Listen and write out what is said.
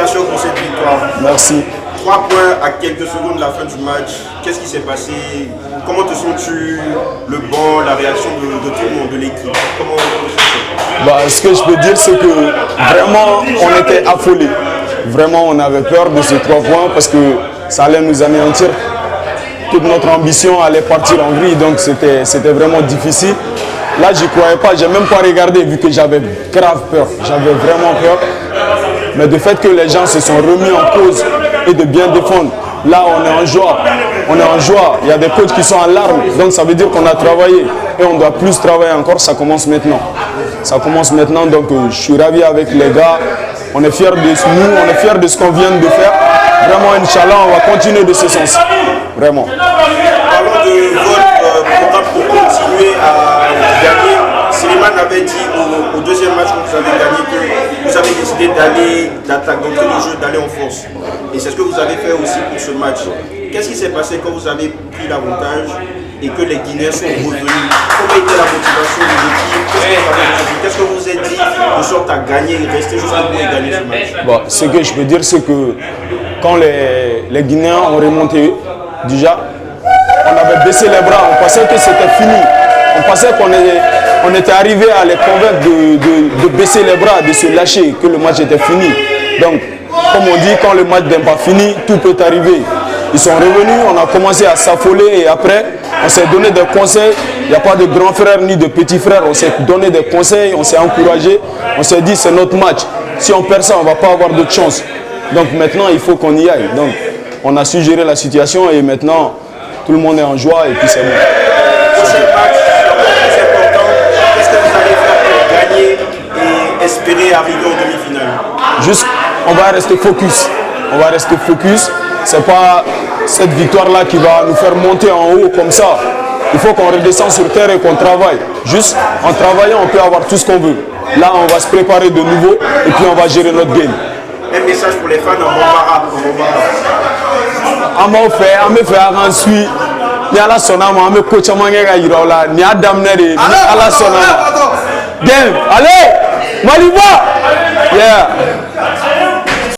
félicitations pour cette victoire. Merci. 3 points à quelques secondes de la fin du match. Qu'est-ce qui s'est passé? Comment te sens-tu? Le banc, la réaction de tout le monde, de l'équipe? Ce que je peux dire, c'est que vraiment, on était affolés. Vraiment, on avait peur de ces 3 points parce que ça allait nous anéantir. Toute notre ambition allait partir en vrille, donc c'était vraiment difficile. Là, je n'y croyais pas, je n'ai même pas regardé vu que j'avais grave peur. J'avais vraiment peur. Mais du fait que les gens se sont remis en cause et de bien défendre, là, on est en joie. On est en joie. Il y a des coachs qui sont en larmes, donc ça veut dire qu'on a travaillé. Et on doit plus travailler encore, ça commence maintenant. Ça commence maintenant, donc je suis ravi avec les gars. On est fiers de nous, on est fiers de ce qu'on vient de faire. Vraiment, Inch'Allah, on va continuer de ce sens. Vraiment. Parlons de votre programme pour continuer à gagner. Slimane avait dit au deuxième match que vous avez gagné que vous avez décidé d'entrer le jeu, d'aller en force. Et c'est ce que vous avez fait aussi pour ce match. Qu'est-ce qui s'est passé quand vous avez pris l'avantage et que les Guinéens sont revenus? Comment était la motivation de l'équipe? Qu'est-ce que vous vous êtes dit de sorte à gagner et rester jusqu'au bout et gagner ce match? Ce que je peux dire, c'est que quand les Guinéens ont remonté, déjà, on avait baissé les bras, on pensait que c'était fini. On pensait qu'on était arrivé à les convaincre de baisser les bras, de se lâcher, que le match était fini. Donc, comme on dit, quand le match n'est pas fini, tout peut arriver. Ils sont revenus, on a commencé à s'affoler et après, on s'est donné des conseils. Il n'y a pas de grand frère ni de petit frère. On s'est donné des conseils, on s'est encouragé. On s'est dit, c'est notre match. Si on perd ça, on ne va pas avoir d'autre chance. Donc maintenant, il faut qu'on y aille. Donc, on a su gérer la situation et maintenant, tout le monde est en joie et puis c'est bon. Prochain match, c'est important. Qu'est-ce que vous allez faire pour gagner et espérer arriver en demi-finale? Juste, on va rester focus. On va rester focus. C'est pas cette victoire-là qui va nous faire monter en haut comme ça. Il faut qu'on redescende sur terre et qu'on travaille. Juste en travaillant, on peut avoir tout ce qu'on veut. Là, on va se préparer de nouveau et puis on va gérer notre game. Un message pour les fans en Bambara. On me fait ensuite. Ni ala sona mo ame coach amange ga yiro la ni adam ne de ala sona game allez Maliba yeah